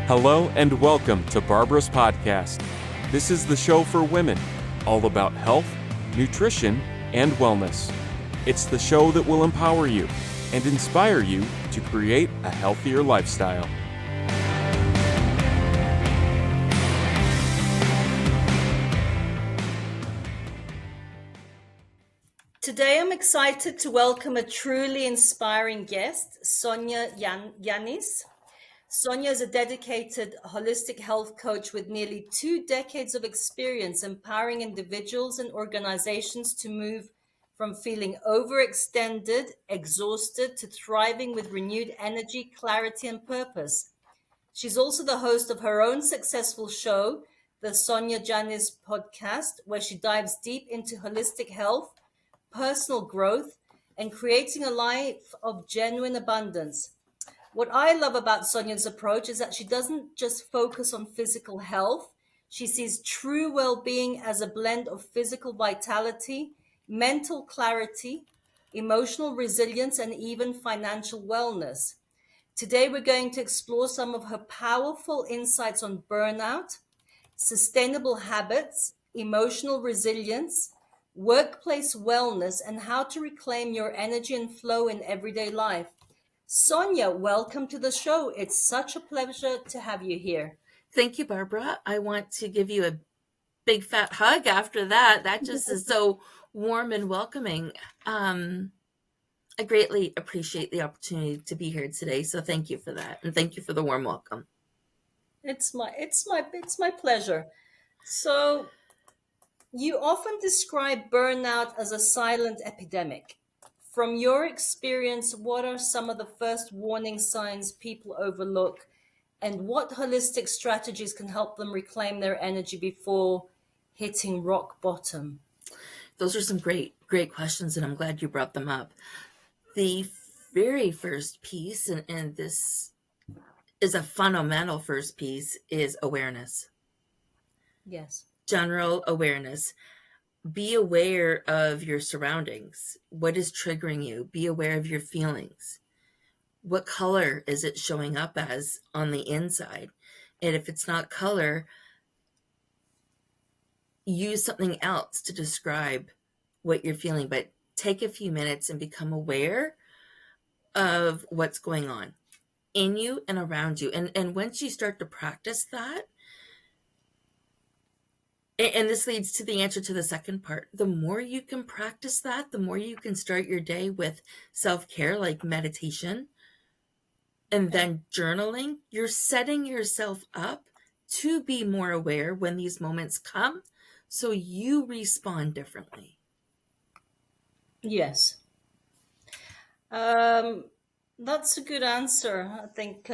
Hello and welcome to Barbara's podcast. This is the show for women, all about health, nutrition, and wellness. It's the show that will empower you and inspire you to create a healthier lifestyle. Today I'm excited to welcome a truly inspiring guest, Sonya Janisse. Sonya is a dedicated holistic health coach with nearly 2 decades of experience empowering individuals and organizations to move from feeling overextended, exhausted, to thriving with renewed energy, clarity, and purpose. She's also the host of her own successful show, the Sonya Janisse podcast, where she dives deep into holistic health, personal growth, and creating a life of genuine abundance. What I love about Sonya's approach is that she doesn't just focus on physical health. She sees true well-being as a blend of physical vitality, mental clarity, emotional resilience, and even financial wellness. Today, we're going to explore some of her powerful insights on burnout, sustainable habits, emotional resilience, workplace wellness, and how to reclaim your energy and flow in everyday life. Sonya, welcome to the show. It's such a pleasure to have you here. Thank you, Barbara. I want to give you a big fat hug after that. That just is so warm and welcoming. I greatly appreciate the opportunity to be here today. So thank you for that. And thank you for the warm welcome. It's my pleasure. So you often describe burnout as a silent epidemic. From your experience, what are some of the first warning signs people overlook, and what holistic strategies can help them reclaim their energy before hitting rock bottom? Those are some great questions, and I'm glad you brought them up. The very first piece, and this is a fundamental first piece, is awareness. Yes. General awareness. Be aware of your surroundings. What is triggering you? Be aware of your feelings. What color is it showing up as on the inside? And if it's not color, use something else to describe what you're feeling. But take a few minutes and become aware of what's going on in you and around you. And once you start to practice that, and this leads to the answer to the second part. The more you can practice that, the more you can start your day with self-care, like meditation, and then journaling. You're setting yourself up to be more aware when these moments come, so you respond differently. Yes. That's a good answer. I think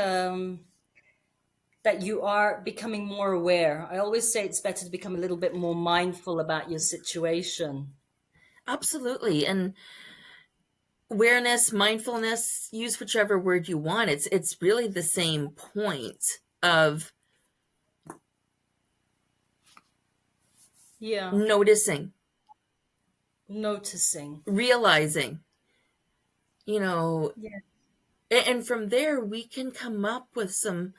that you are becoming more aware. I always say it's better to become a little bit more mindful about your situation. Absolutely. And awareness, mindfulness, use whichever word you want. It's really the same point of noticing, realizing, and from there we can come up with some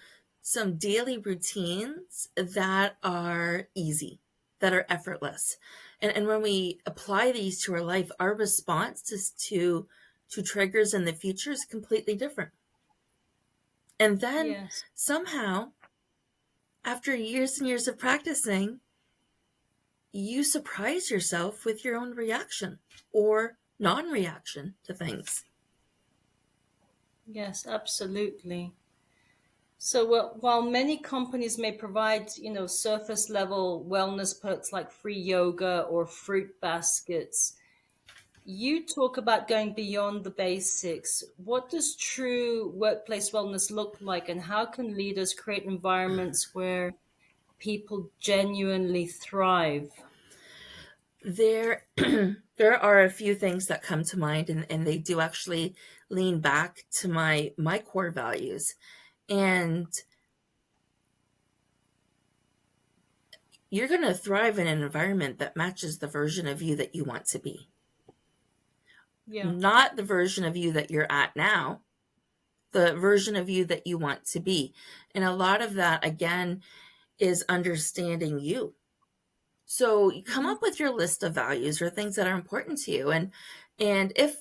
daily routines that are easy, that are effortless. And when we apply these to our life, our response to triggers in the future is completely different. And then somehow, after years and years of practicing, you surprise yourself with your own reaction or non-reaction to things. Yes, absolutely. So while many companies may provide, surface level wellness perks like free yoga or fruit baskets, you talk about going beyond the basics. What does true workplace wellness look like, and how can leaders create environments where people genuinely thrive? There are a few things that come to mind, and they do actually lean back to my core values. And you're going to thrive in an environment that matches the version of you that you want to be. Not the version of you that you're at now. the version of you that you want to be. And a lot of that, again, is understanding you. So you come up with your list of values or things that are important to you. And if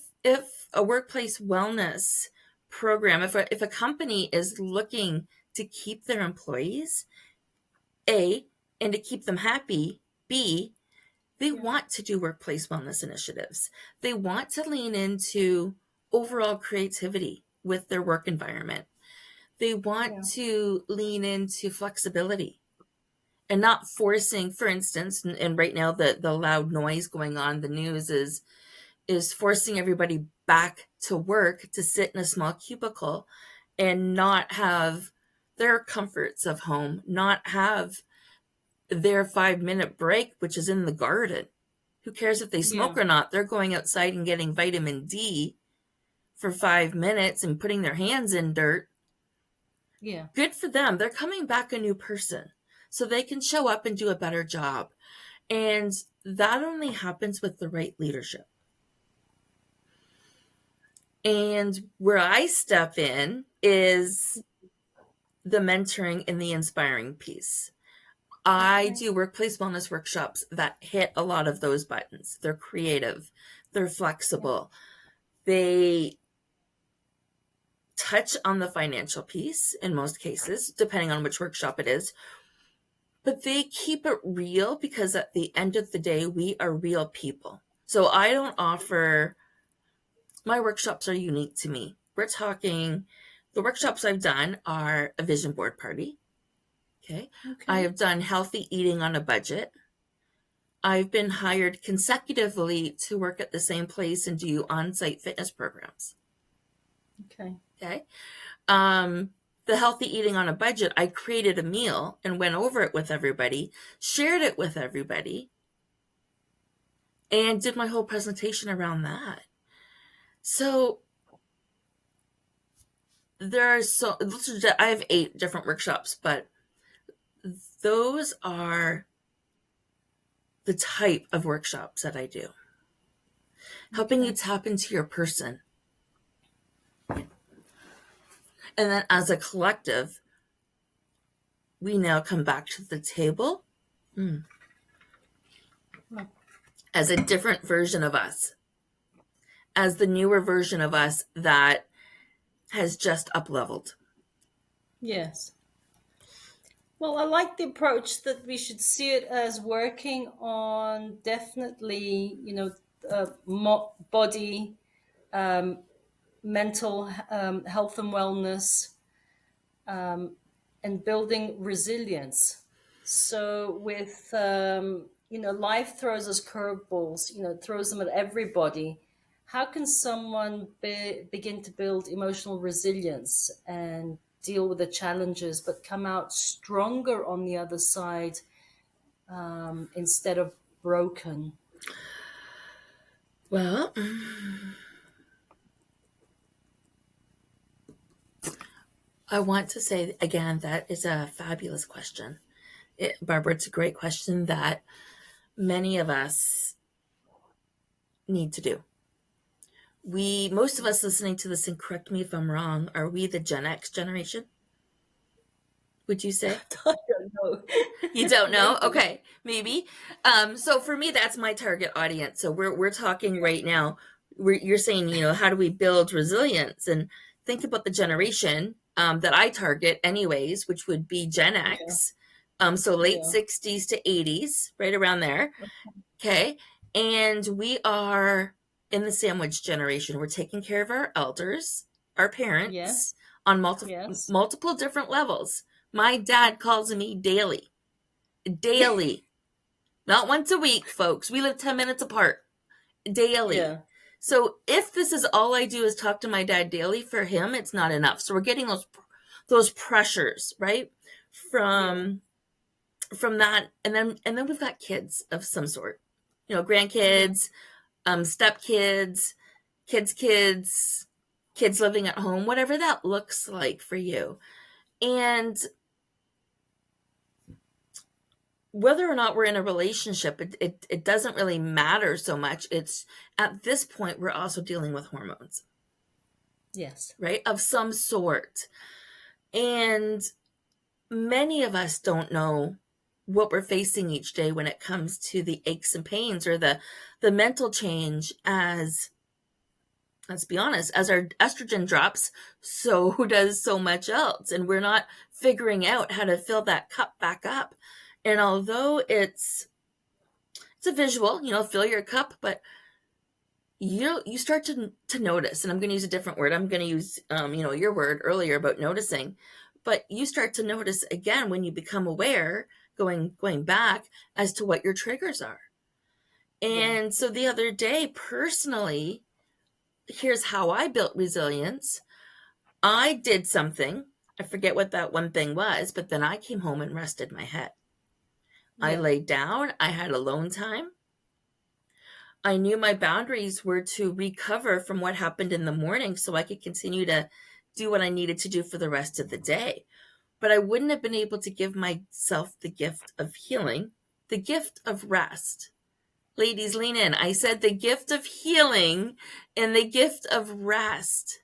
a workplace wellness program, if a company is looking to keep their employees, A, and to keep them happy, B, they want to do workplace wellness initiatives. They want to lean into overall creativity with their work environment. They want to lean into flexibility and not forcing, for instance, and right now the loud noise going on in the news is forcing everybody back to work to sit in a small cubicle and not have their comforts of home, not have their 5-minute break, which is in the garden. Who cares if they smoke or not? They're going outside and getting vitamin D for 5 minutes and putting their hands in dirt. Yeah. Good for them. They're coming back a new person so they can show up and do a better job. And that only happens with the right leadership. And where I step in is the mentoring and the inspiring piece. I do workplace wellness workshops that hit a lot of those buttons. They're creative. They're flexible. They touch on the financial piece in most cases, depending on which workshop it is. But they keep it real because at the end of the day, we are real people. So I don't offer, my workshops are unique to me. We're talking, the workshops I've done are a vision board party. Okay. I have done healthy eating on a budget. I've been hired consecutively to work at the same place and do on-site fitness programs. Okay. The healthy eating on a budget, I created a meal and went over it with everybody, shared it with everybody, and did my whole presentation around that. So I have 8 different workshops, but those are the type of workshops that I do. Helping you tap into your person. And then as a collective, we now come back to the table as a different version of us, as the newer version of us that has just up-leveled. Yes. Well, I like the approach that we should see it as working on definitely, body, mental health and wellness, and building resilience. So with, life throws us curveballs, throws them at everybody. How can someone begin to build emotional resilience and deal with the challenges, but come out stronger on the other side instead of broken? Well, I want to say again, that is a fabulous question. Barbara, it's a great question that many of us need to do. Most of us listening to this, and correct me if I'm wrong, are we the Gen X generation? Would you say? I don't know. You don't know? Okay, maybe. So for me, that's my target audience. So we're talking right now. You're saying, how do we build resilience? And think about the generation that I target, anyways, which would be Gen X. So late 60s to 80s, right around there. Okay, and we are in the sandwich generation. We're taking care of our elders, our parents, on multiple different levels. My dad calls me daily, not once a week, folks. We live 10 minutes apart, daily. Yeah. So if this is all I do is talk to my dad daily, for him, it's not enough. So we're getting those pressures, right? From that. And then we've got kids of some sort, grandkids, stepkids, kids living at home, whatever that looks like for you. And whether or not we're in a relationship, it doesn't really matter so much. It's at this point, we're also dealing with hormones. Yes. right? Of some sort. And many of us don't know what we're facing each day when it comes to the aches and pains or the mental change. As let's be honest, as our estrogen drops, so does so much else, and we're not figuring out how to fill that cup back up. And although it's a visual, fill your cup, but you start to notice, and I'm going to use a different word. I'm going to use your word earlier about noticing, but you start to notice again when you become aware, going back as to what your triggers are. And so the other day, personally, here's how I built resilience. I did something, I forget what that one thing was, but then I came home and rested my head. I laid down, I had alone time. I knew my boundaries were to recover from what happened in the morning so I could continue to do what I needed to do for the rest of the day. But I wouldn't have been able to give myself the gift of healing, the gift of rest. Ladies, lean in. I said the gift of healing and the gift of rest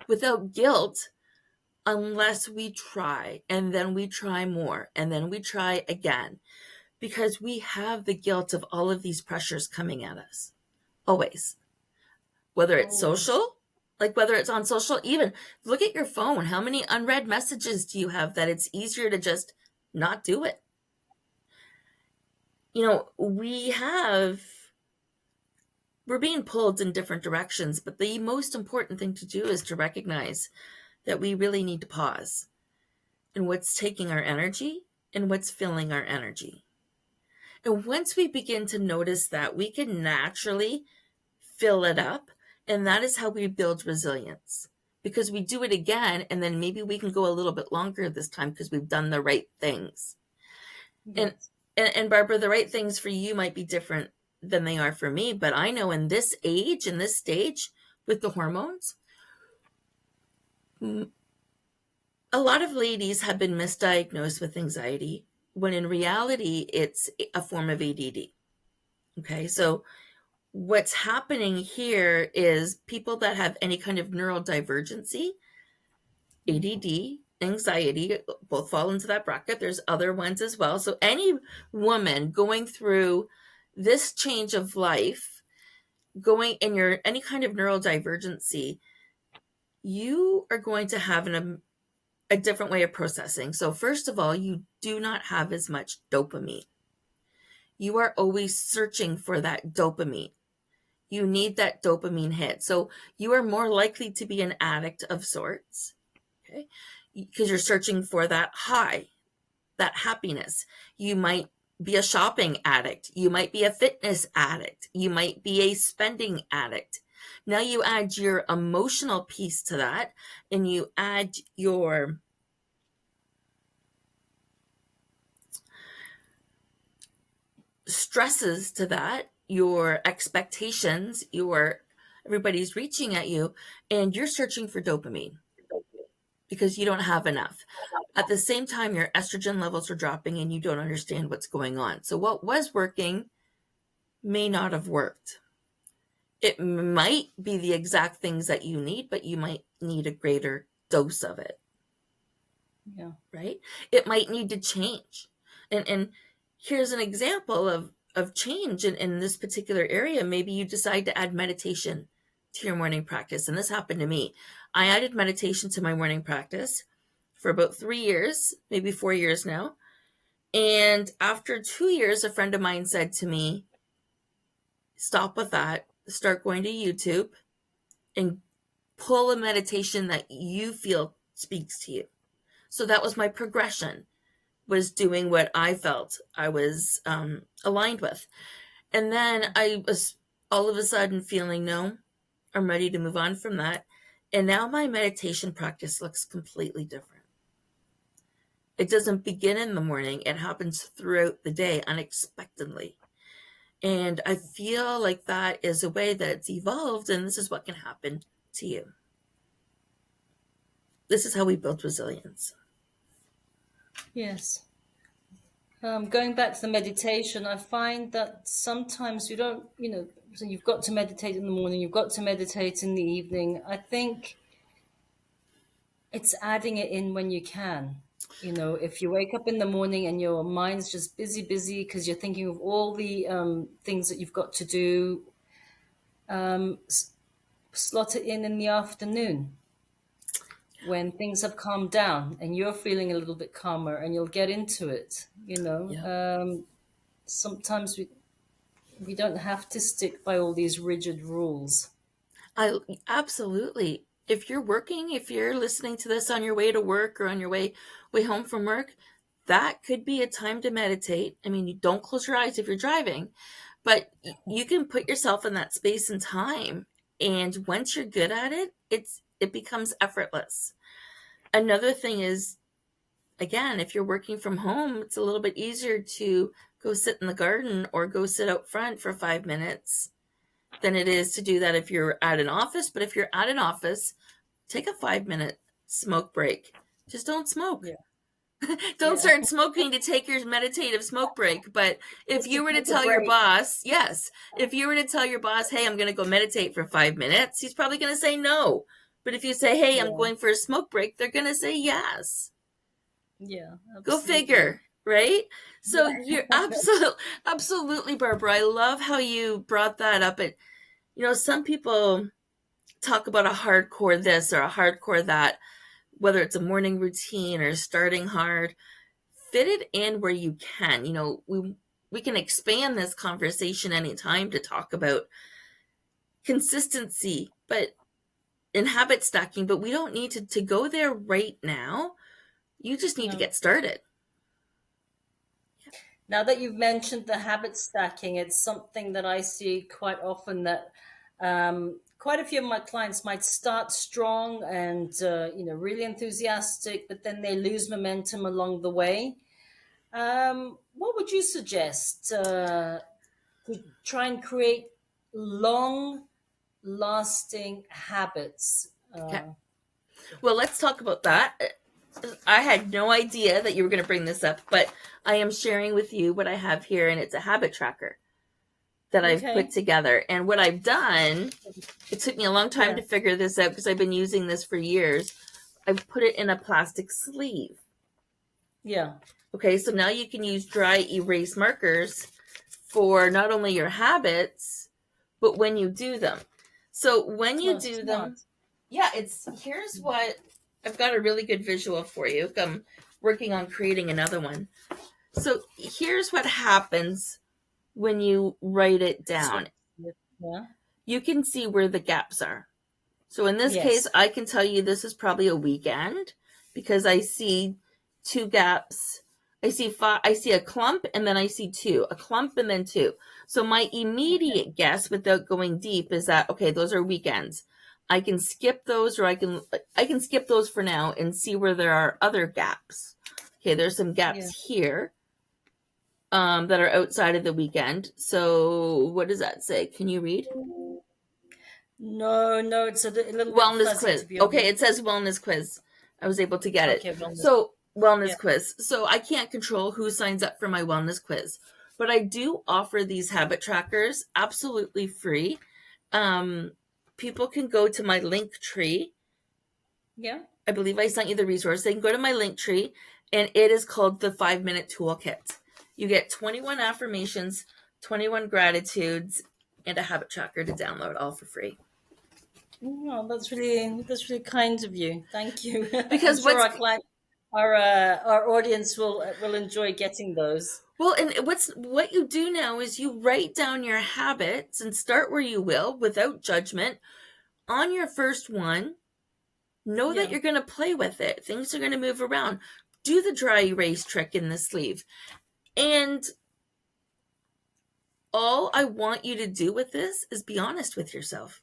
without guilt, unless we try, and then we try more, and then we try again, because we have the guilt of all of these pressures coming at us. Always. Whether it's social, like whether it's on social, even look at your phone. How many unread messages do you have that it's easier to just not do it? We're being pulled in different directions, but the most important thing to do is to recognize that we really need to pause in what's taking our energy and what's filling our energy. And once we begin to notice that, we can naturally fill it up. And that is how we build resilience, because we do it again, and then maybe we can go a little bit longer this time because we've done the right things. Yes. And Barbara, the right things for you might be different than they are for me, but I know in this age, in this stage with the hormones, a lot of ladies have been misdiagnosed with anxiety when in reality it's a form of ADD. Okay, so what's happening here is people that have any kind of neurodivergency, ADD, anxiety, both fall into that bracket. There's other ones as well. So any woman going through this change of life, going in your any kind of neurodivergency, you are going to have a different way of processing. So first of all, you do not have as much dopamine. You are always searching for that dopamine. You need that dopamine hit. So you are more likely to be an addict of sorts, okay? Because you're searching for that high, that happiness. You might be a shopping addict. You might be a fitness addict. You might be a spending addict. Now you add your emotional piece to that, and you add your stresses to that, your expectations, everybody's reaching at you, and you're searching for dopamine because you don't have enough. At the same time, your estrogen levels are dropping and you don't understand what's going on. So what was working may not have worked. It might be the exact things that you need, but you might need a greater dose of it. Yeah. Right? It might need to change. And here's an example of change in this particular area. Maybe you decide to add meditation to your morning practice. And this happened to me. I added meditation to my morning practice for about 3 years, maybe 4 years now. And after 2 years, a friend of mine said to me, stop with that, start going to YouTube and pull a meditation that you feel speaks to you. So that was my progression, was doing what I felt I was aligned with. And then I was all of a sudden feeling, no, I'm ready to move on from that. And now my meditation practice looks completely different. It doesn't begin in the morning. It happens throughout the day unexpectedly. And I feel like that is a way that it's evolved, and this is what can happen to you. This is how we build resilience. Yes. Going back to the meditation, I find that sometimes you don't, so you've got to meditate in the morning, you've got to meditate in the evening. I think It's adding it in when you can. You know, if you wake up in the morning and your mind's just busy because you're thinking of all the things that you've got to do, slot it in the afternoon when things have calmed down and you're feeling a little bit calmer, and you'll get into it. Sometimes we don't have to stick by all these rigid rules. Absolutely. If you're working, if you're listening to this on your way to work or on your way home from work, that could be a time to meditate. I mean, you don't close your eyes if you're driving, but you can put yourself in that space and time. And once you're good at it, it becomes effortless. Another thing is, again, if you're working from home, it's a little bit easier to go sit in the garden or go sit out front for 5 minutes than it is to do that if you're at an office. But if you're at an office, take a 5-minute smoke break. Just don't smoke. Yeah. Don't start smoking to take your meditative smoke break. But if you were to tell your boss, if you were to tell your boss, hey, I'm going to go meditate for 5 minutes, he's probably going to say no. But if you say, hey, I'm going for a smoke break, they're going to say yes. Yeah. Absolutely. Go figure, right? So you're absolutely, Barbara. I love how you brought that up. Some people talk about a hardcore this or a hardcore that, whether it's a morning routine or starting hard. Fit it in where you can. We can expand this conversation anytime to talk about consistency, in habit stacking, but we don't need to go there right now. You just need to get started. Now that you've mentioned the habit stacking, it's something that I see quite often, that quite a few of my clients might start strong and really enthusiastic, but then they lose momentum along the way. What would you suggest to try and create long-lasting habits? Okay. Well, let's talk about that. I had no idea that you were going to bring this up, but I am sharing with you what I have here, and it's a habit tracker that I've put together. And what I've done, it took me a long time to figure this out because I've been using this for years. I've put it in a plastic sleeve. Yeah. Okay, so now you can use dry erase markers for not only your habits, but when you do them. So when you do them, here's what, I've got a really good visual for you. I'm working on creating another one. So here's what happens when you write it down. Yeah. You can see where the gaps are. So in this case, I can tell you this is probably a weekend because I see 2 gaps. I see a clump, and then I see 2, a clump and then 2. So my immediate guess, without going deep, is that, okay, those are weekends. I can skip those, or I can skip those for now and see where there are other gaps. Okay, there's some gaps here that are outside of the weekend. So what does that say? Can you read? No, it's a little wellness quiz. Okay, it says wellness quiz. I was able to get it. So wellness quiz. So I can't control who signs up for my wellness quiz, but I do offer these habit trackers absolutely free. People can go to my link tree. Yeah. I believe I sent you the resource. They can go to my link tree, and it is called the 5-minute toolkit. You get 21 affirmations, 21 gratitudes, and a habit tracker to download, all for free. Oh, that's really kind of you. Thank you. Because our audience will enjoy getting those. Well, and what you do now is you write down your habits and start where you will, without judgment. On your first one, know that you're going to play with it. Things are going to move around. Do the dry erase trick in the sleeve. And all I want you to do with this is be honest with yourself.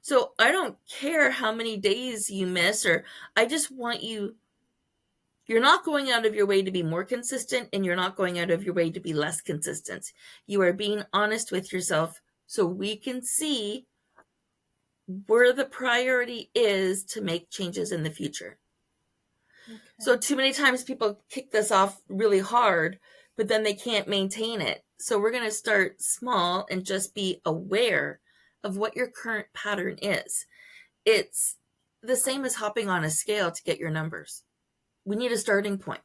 So I don't care how many days you miss, or I just want you're not going out of your way to be more consistent, and you're not going out of your way to be less consistent. You are being honest with yourself so we can see where the priority is to make changes in the future. Okay. So too many times people kick this off really hard, but then they can't maintain it. So we're going to start small and just be aware of what your current pattern is. It's the same as hopping on a scale to get your numbers. We need a starting point.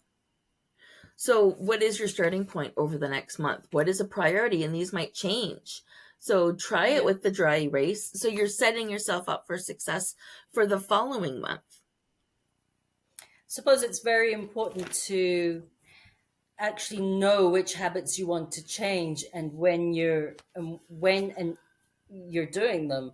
So what is your starting point over the next month? What is a priority? And these might change. So try it with the dry erase. So you're setting yourself up for success for the following month. Suppose it's very important to actually know which habits you want to change and when you're doing them.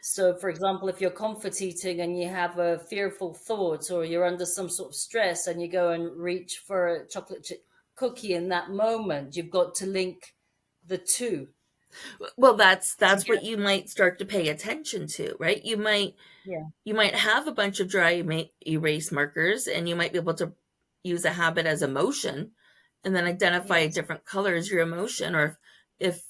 So, for example, if you're comfort eating and you have a fearful thought, or you're under some sort of stress and you go and reach for a chocolate chip cookie in that moment, you've got to link the two. Well, that's what you might start to pay attention to, right? You might have a bunch of dry erase markers, and you might be able to use a habit as emotion, and then identify a different color as your emotion. Or if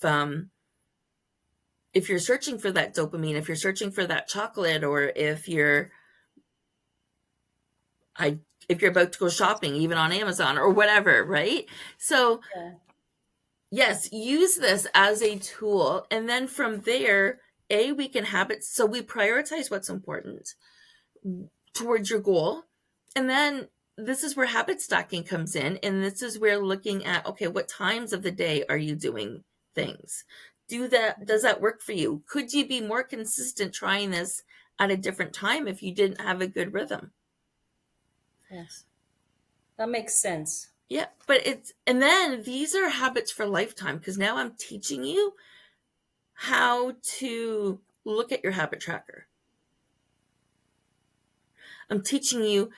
you're searching for that dopamine, if you're searching for that chocolate, or if you're about to go shopping, even on Amazon or whatever, right? So yes, use this as a tool. And then from there, we can habit. So we prioritize what's important towards your goal. And then this is where habit stacking comes in. And this is where looking at, okay, what times of the day are you doing things? Does that work for you? Could you be more consistent trying this at a different time if you didn't have a good rhythm? Yes. That makes sense. Yeah, and then these are habits for lifetime, because now I'm teaching you how to look at your habit tracker. I'm teaching you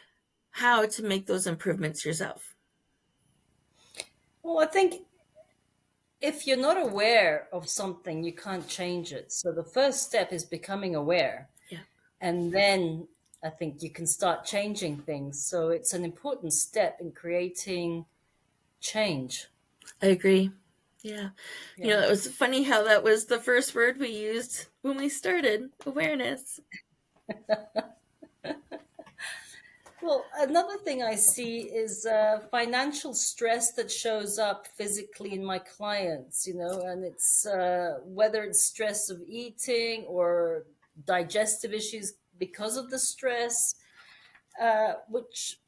how to make those improvements yourself. Well, I think if you're not aware of something, you can't change it. So the first step is becoming aware. Yeah. And then I think you can start changing things. So it's an important step in creating change. I agree. Yeah. It was funny how that was the first word we used when we started, awareness. Well, another thing I see is financial stress that shows up physically in my clients, and it's whether it's stress of eating or digestive issues because of the stress, which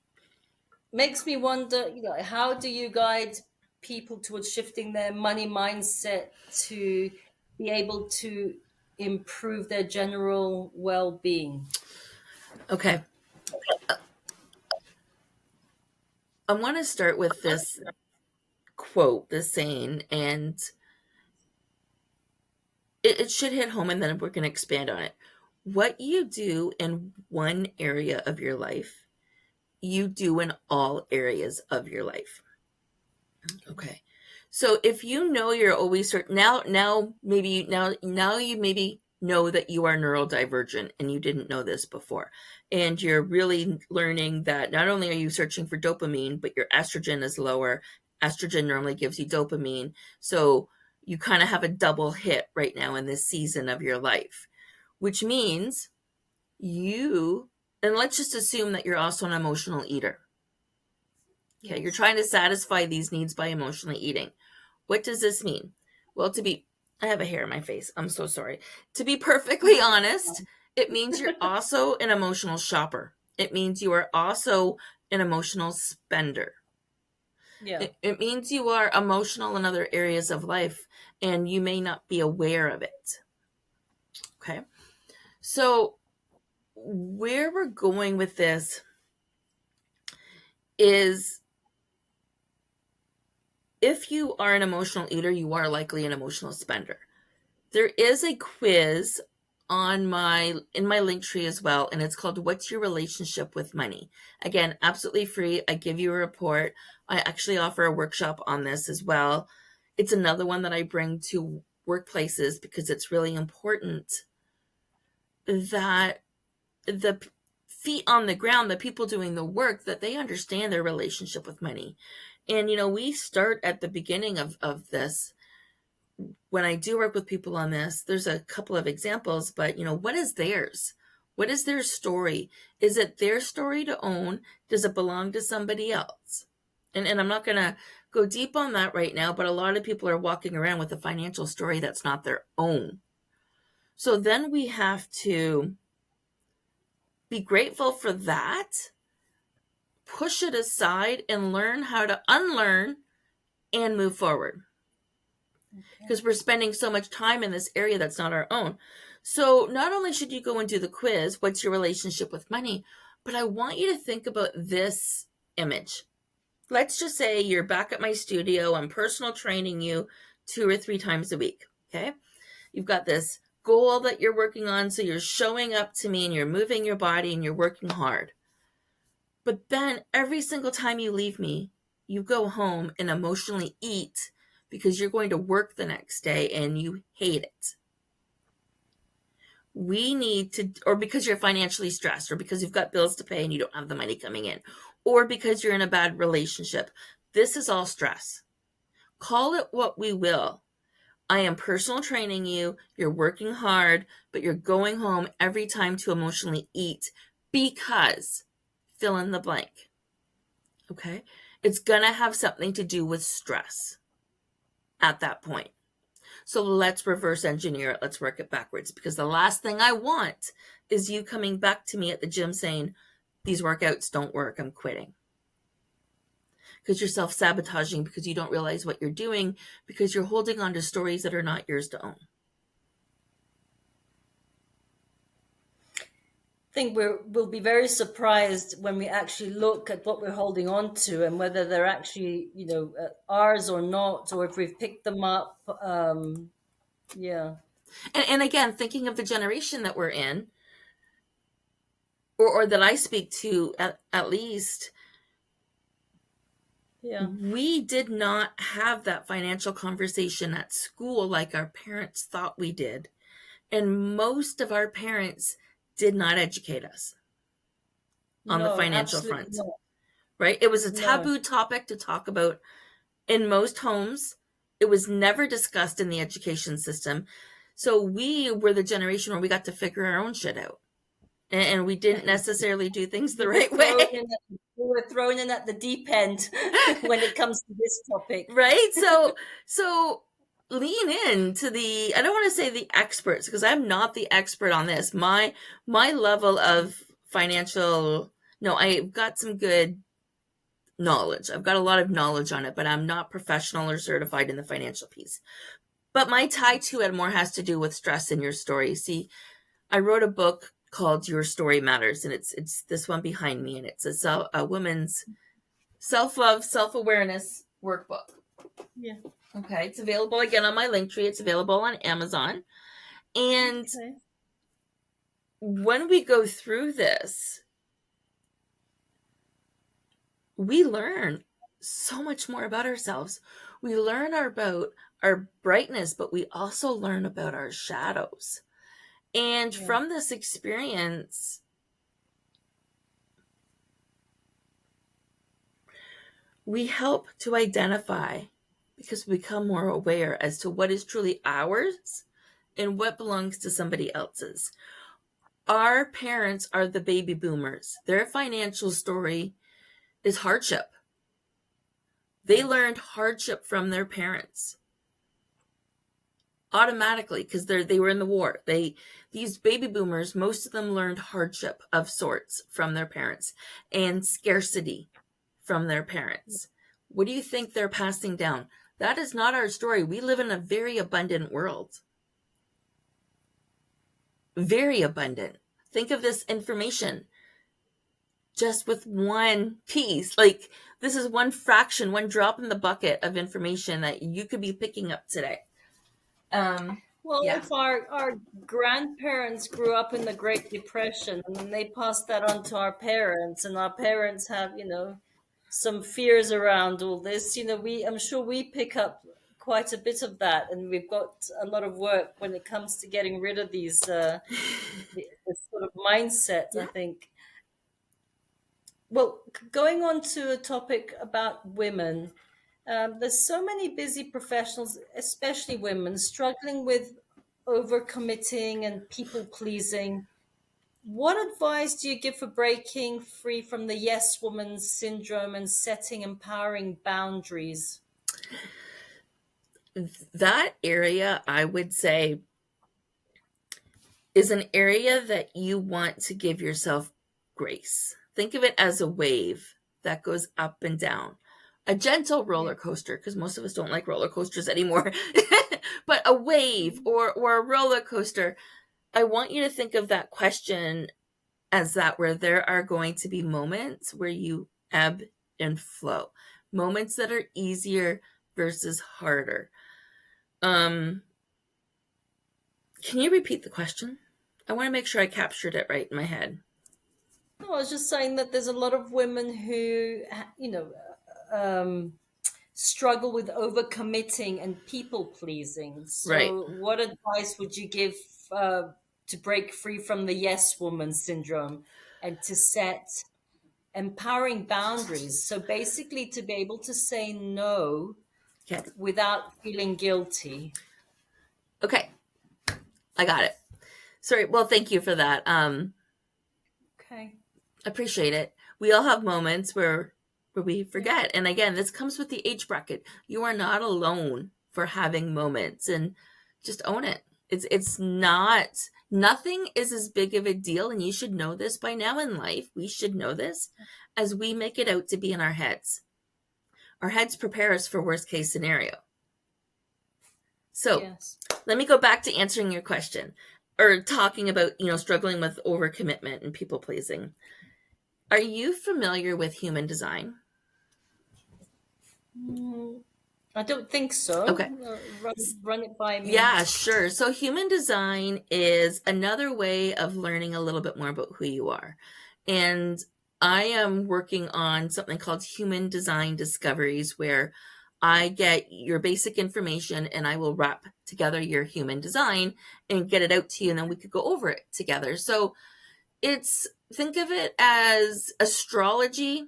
makes me wonder, how do you guide people towards shifting their money mindset to be able to improve their general well-being? Okay. I want to start with this quote, this saying, and it should hit home, and then we're going to expand on it. What you do in one area of your life, you do in all areas of your life. Okay. So if you know you're always now you maybe know that you are neurodivergent, and you didn't know this before. And you're really learning that not only are you searching for dopamine, but your estrogen is lower. Estrogen normally gives you dopamine. So you kind of have a double hit right now in this season of your life, which means and let's just assume that you're also an emotional eater. Okay, yes. You're trying to satisfy these needs by emotionally eating. What does this mean? Well, I have a hair in my face. I'm so sorry. To be perfectly honest, it means you're also an emotional shopper. It means you are also an emotional spender. Yeah. It means you are emotional in other areas of life, and you may not be aware of it. Okay. So where we're going with this is, if you are an emotional eater, you are likely an emotional spender. There is a quiz in my link tree as well, and it's called What's Your Relationship with Money? Again, absolutely free. I give you a report. I actually offer a workshop on this as well. It's another one that I bring to workplaces because it's really important that the feet on the ground, the people doing the work, that they understand their relationship with money. And, we start at the beginning of this. When I do work with people on this, there's a couple of examples, but, what is theirs? What is their story? Is it their story to own? Does it belong to somebody else? And I'm not going to go deep on that right now, but a lot of people are walking around with a financial story that's not their own. So then we have to Be grateful for that, push it aside, and learn how to unlearn and move forward. Because we're spending so much time in this area that's not our own. So not only should you go and do the quiz, what's your relationship with money, but I want you to think about this image. Let's just say you're back at my studio. I'm personal training you 2 or 3 times a week. Okay. You've got this goal that you're working on. So you're showing up to me and you're moving your body and you're working hard. But then every single time you leave me, you go home and emotionally eat because you're going to work the next day and you hate it. We need to, or because you're financially stressed, or because you've got bills to pay and you don't have the money coming in, or because you're in a bad relationship. This is all stress. Call it what we will. I am personal training you. You're working hard, but you're going home every time to emotionally eat because fill in the blank. Okay? It's going to have something to do with stress at that point. So let's reverse engineer it. Let's work it backwards, because the last thing I want is you coming back to me at the gym saying, these workouts don't work, I'm quitting. Because you're self-sabotaging, because you don't realize what you're doing, because you're holding on to stories that are not yours to own. I think we'll be very surprised when we actually look at what we're holding on to and whether they're actually, ours or not, or if we've picked them up. Yeah. And again, thinking of the generation that we're in, or that I speak to at least, yeah, we did not have that financial conversation at school like our parents thought we did. And most of our parents did not educate us on the financial front, right? It was a taboo topic to talk about in most homes. It was never discussed in the education system. So we were the generation where we got to figure our own shit out. And we didn't necessarily do things the right way. We were thrown in at the deep end when it comes to this topic. Right? So lean in to the, I don't want to say the experts, because I'm not the expert on this. My level of financial, no, I've got some good knowledge. I've got a lot of knowledge on it, but I'm not professional or certified in the financial piece. But my tie to it more has to do with stress in your story. See, I wrote a book called Your Story Matters, and it's this one behind me, and it's a woman's self-love, self-awareness workbook. Yeah. Okay, it's available again on my Linktree. It's available on Amazon. And when we go through this, we learn so much more about ourselves. We learn about our brightness, but we also learn about our shadows. And from this experience, we help to identify, because we become more aware as to what is truly ours and what belongs to somebody else's. Our parents are the baby boomers. Their financial story is hardship. They learned hardship from their parents automatically, because they were in the war. These baby boomers, most of them learned hardship of sorts from their parents and scarcity from their parents. What do you think they're passing down? That is not our story. We live in a very abundant world. Very abundant. Think of this information just with one piece. Like, this is one fraction, one drop in the bucket of information that you could be picking up today. If our grandparents grew up in the Great Depression and they passed that on to our parents, and our parents have, some fears around all this, I'm sure we pick up quite a bit of that, and we've got a lot of work when it comes to getting rid of these this sort of mindset, I think. Well, going on to a topic about women, there's so many busy professionals, especially women, struggling with overcommitting and people pleasing. What advice do you give for breaking free from the yes woman syndrome and setting empowering boundaries? That area, I would say, is an area that you want to give yourself grace. Think of it as a wave that goes up and down. A gentle roller coaster, because most of us don't like roller coasters anymore. But a wave or a roller coaster. I want you to think of that question as that, where there are going to be moments where you ebb and flow. Moments that are easier versus harder. Can you repeat the question? I want to make sure I captured it right in my head. No, I was just saying that there's a lot of women who, struggle with overcommitting and people pleasing. So, Right. what advice would you give to break free from the yes woman syndrome and to set empowering boundaries? So, basically, to be able to say no without feeling guilty. Okay. I got it. Sorry. Well, thank you for that. Okay. Appreciate it. We all have moments where we forget. And again, this comes with the age bracket. You are not alone for having moments, and just own it. It's not, nothing is as big of a deal, and you should know this by now in life. We should know this as we make it out to be in our heads. Our heads prepare us for worst case scenario. So let me go back to answering your question, or talking about, struggling with overcommitment and people pleasing. Are you familiar with human design? I don't think so. Okay. Run it by me. Yeah, sure. So human design is another way of learning a little bit more about who you are. And I am working on something called Human Design Discoveries, where I get your basic information and I will wrap together your human design and get it out to you, and then we could go over it together. So think of it as astrology.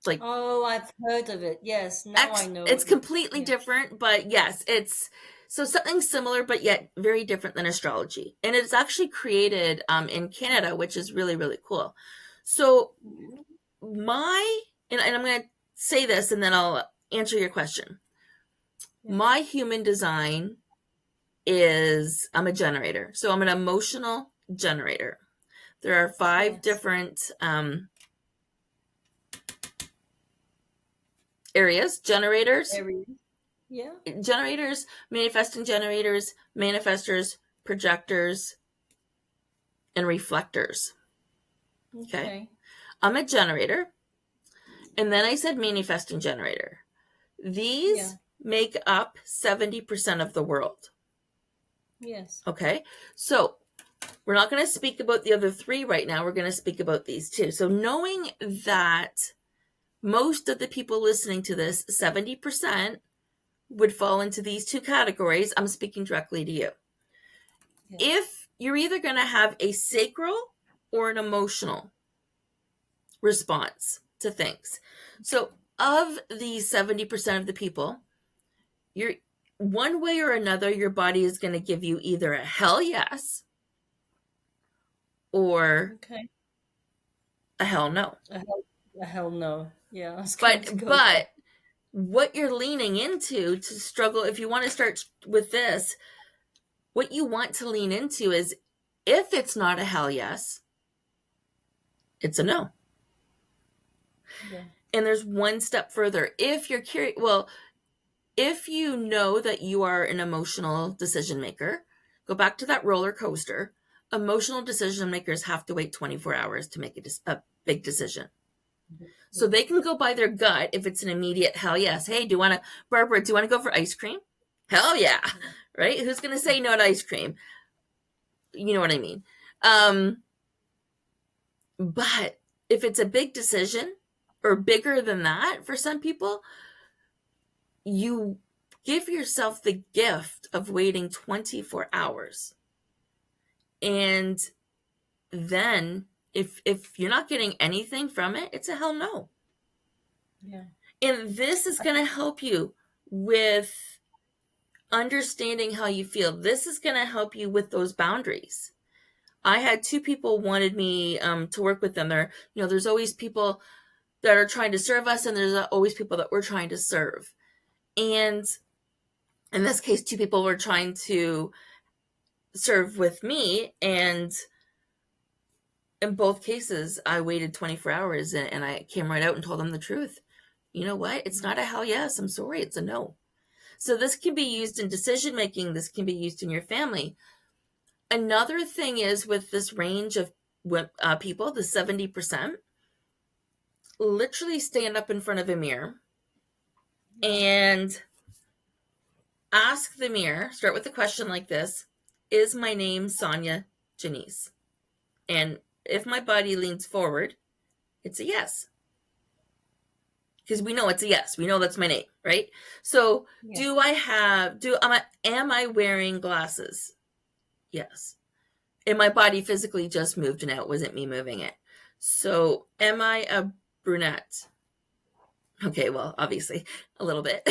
I've heard of it. Yes, now I know. It's completely different, but yes, it's so something similar, but yet very different than astrology. And it's actually created in Canada, which is really, really cool. So and I'm going to say this and then I'll answer your question. My human design is, I'm a generator. So I'm an emotional generator. There are 5 different areas. Generators, manifesting generators, manifestors, projectors, and reflectors. Okay. I'm a generator. And then I said manifesting generator. These make up 70% of the world. Yes. Okay. So we're not going to speak about the other 3 right now. We're going to speak about these 2. So knowing that most of the people listening to this, 70%, would fall into these 2 categories, I'm speaking directly to you. If you're either going to have a sacral or an emotional response to things. So of these 70% of the people, you're one way or another, your body is going to give you either a hell yes or a hell no. A hell no. Yeah. But what you're leaning into to struggle, if you want to start with this, what you want to lean into is, if it's not a hell yes, it's a no. And there's one step further. If you're curious, if you know that you are an emotional decision maker, go back to that roller coaster. Emotional decision makers have to wait 24 hours to make a big decision. So they can go by their gut if it's an immediate hell yes. Hey, Barbara, do you want to go for ice cream? Hell yeah. Right? Who's going to say no to ice cream? You know what I mean? But if it's a big decision or bigger than that, for some people, you give yourself the gift of waiting 24 hours. And then if you're not getting anything from it, it's a hell no. Yeah. And this is going to help you with understanding how you feel. This is going to help you with those boundaries. I had 2 people wanted me to work with them. There's always people that are trying to serve us, and there's always people that we're trying to serve. And in this case, 2 people were trying to serve with me, and in both cases, I waited 24 hours and I came right out and told them the truth. You know what? It's not a hell yes. I'm sorry. It's a no. So this can be used in decision making. This can be used in your family. Another thing is with this range of people, the 70%, literally stand up in front of a mirror and ask the mirror, start with a question like this: is my name Sonya Janisse? And if my body leans forward, it's a yes. Because we know it's a yes. We know that's my name, right? So am I wearing glasses? Yes. And my body physically just moved now. It wasn't me moving it. So am I a brunette? Okay, well, obviously a little bit.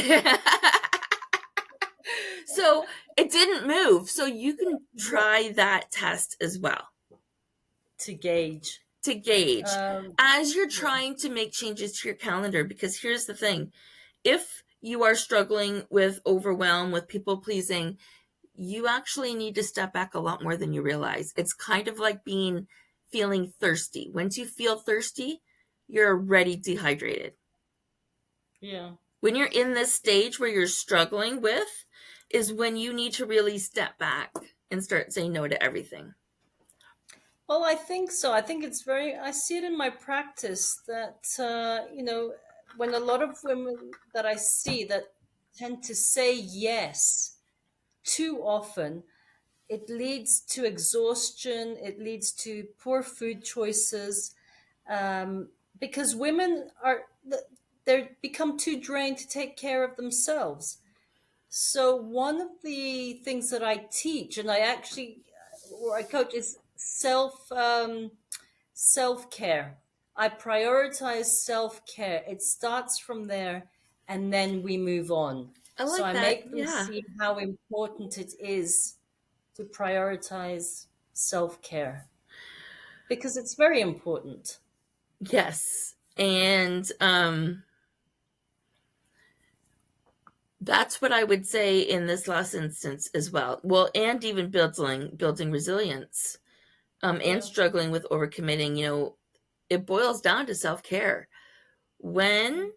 So it didn't move. So you can try that test as well. To gauge. As you're trying to make changes to your calendar, because here's the thing. If you are struggling with overwhelm, with people pleasing, you actually need to step back a lot more than you realize. It's kind of like feeling thirsty. Once you feel thirsty, you're already dehydrated. Yeah. When you're in this stage where you're struggling with, is when you need to really step back and start saying no to everything. Well, I think so. I think I see it in my practice that, when a lot of women that I see that tend to say yes too often, it leads to exhaustion, it leads to poor food choices, because women they become too drained to take care of themselves. So one of the things that I teach and I coach is self-care. I prioritize self-care. It starts from there and then we move on. So I make them see how important it is to prioritize self-care, because it's very important. Yes. And that's what I would say in this last instance as well. Well, and even building resilience, and struggling with overcommitting, it boils down to self-care. When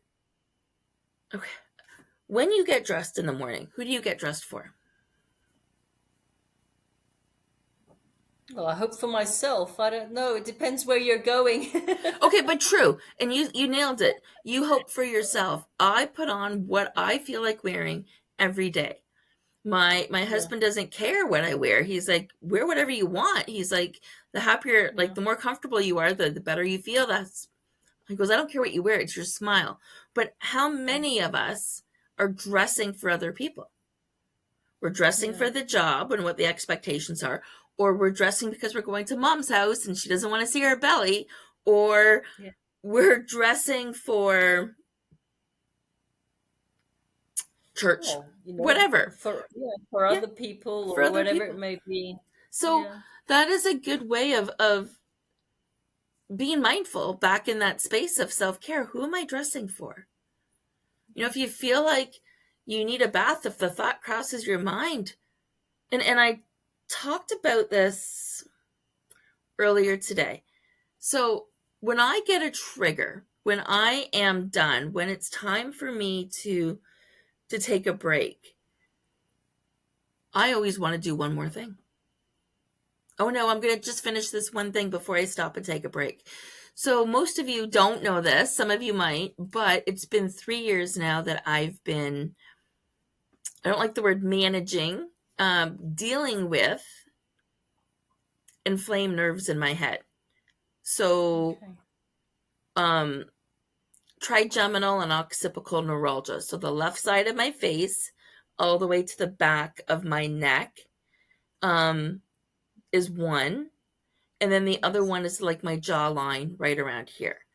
you get dressed in the morning, who do you get dressed for? Well, I hope for myself. I don't know. It depends where you're going. Okay, but true. And you nailed it. You hope for yourself. I put on what I feel like wearing every day. My husband doesn't care what I wear. He's like, wear whatever you want. He's like, the happier, like the more comfortable you are, the better you feel. He goes, I don't care what you wear. It's your smile. But how many of us are dressing for other people? We're dressing for the job and what the expectations are, or we're dressing because we're going to mom's house and she doesn't want to see our belly, or we're dressing for church, whatever. For other people or whatever it may be. So that is a good way of being mindful back in that space of self-care. Who am I dressing for? If you feel like you need a bath, if the thought crosses your mind, and I talked about this earlier today. So when I get a trigger, when I am done, when it's time for me to take a break, I always want to do one more thing. Oh no, I'm going to just finish this one thing before I stop and take a break. So most of you don't know this, some of you might, but it's been 3 years now that I've been, I don't like the word managing, dealing with inflamed nerves in my head. So, trigeminal and occipital neuralgia. So the left side of my face, all the way to the back of my neck, is one. And then the other one is like my jawline right around here.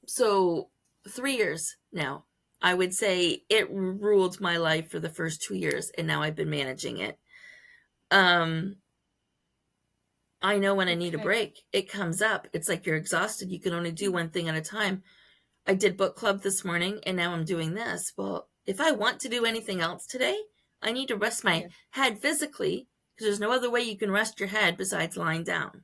So 3 years now. I would say it ruled my life for the first 2 years, and now I've been managing it. I know when I need a break. It comes up. It's like you're exhausted. You can only do one thing at a time. I did book club this morning, and now I'm doing this. Well, if I want to do anything else today, I need to rest my head physically, because there's no other way you can rest your head besides lying down.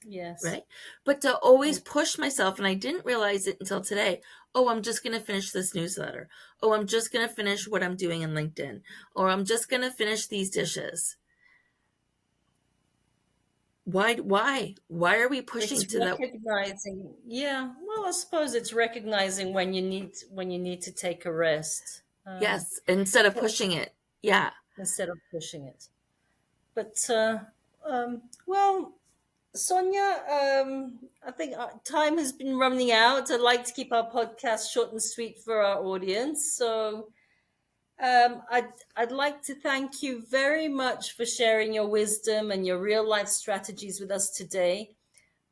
Yes. right? But to always push myself, and I didn't realize it until today. Oh, I'm just going to finish this newsletter. Oh, I'm just going to finish what I'm doing in LinkedIn. Or I'm just going to finish these dishes. Why are we pushing It's to that? recognizing, yeah. Well, I suppose it's recognizing when you need to take a rest. Yes, instead of pushing it. Yeah. Instead of pushing it. But well, Sonya, I think time has been running out. I'd like to keep our podcast short and sweet for our audience. So I'd like to thank you very much for sharing your wisdom and your real life strategies with us today.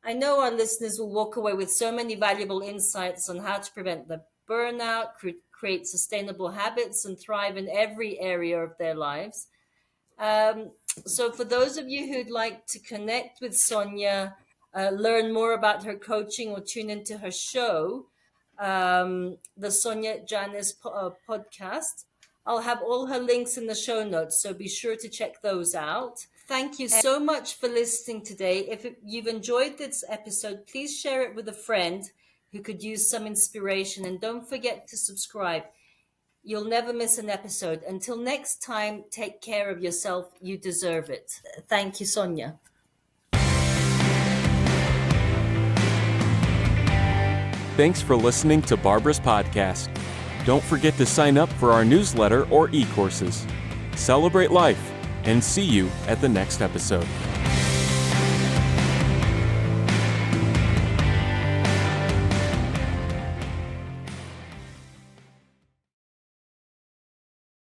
I know our listeners will walk away with so many valuable insights on how to prevent the burnout, create sustainable habits, and thrive in every area of their lives. So for those of you who'd like to connect with Sonya, learn more about her coaching or tune into her show, the Sonya Janisse podcast, I'll have all her links in the show notes, so be sure to check those out. Thank you so much for listening today. If you've enjoyed this episode, please share it with a friend who could use some inspiration, and don't forget to subscribe. You'll never miss an episode. Until next time, take care of yourself. You deserve it. Thank you, Sonya. Thanks for listening to Barbara's podcast. Don't forget to sign up for our newsletter or e-courses. Celebrate life, and see you at the next episode.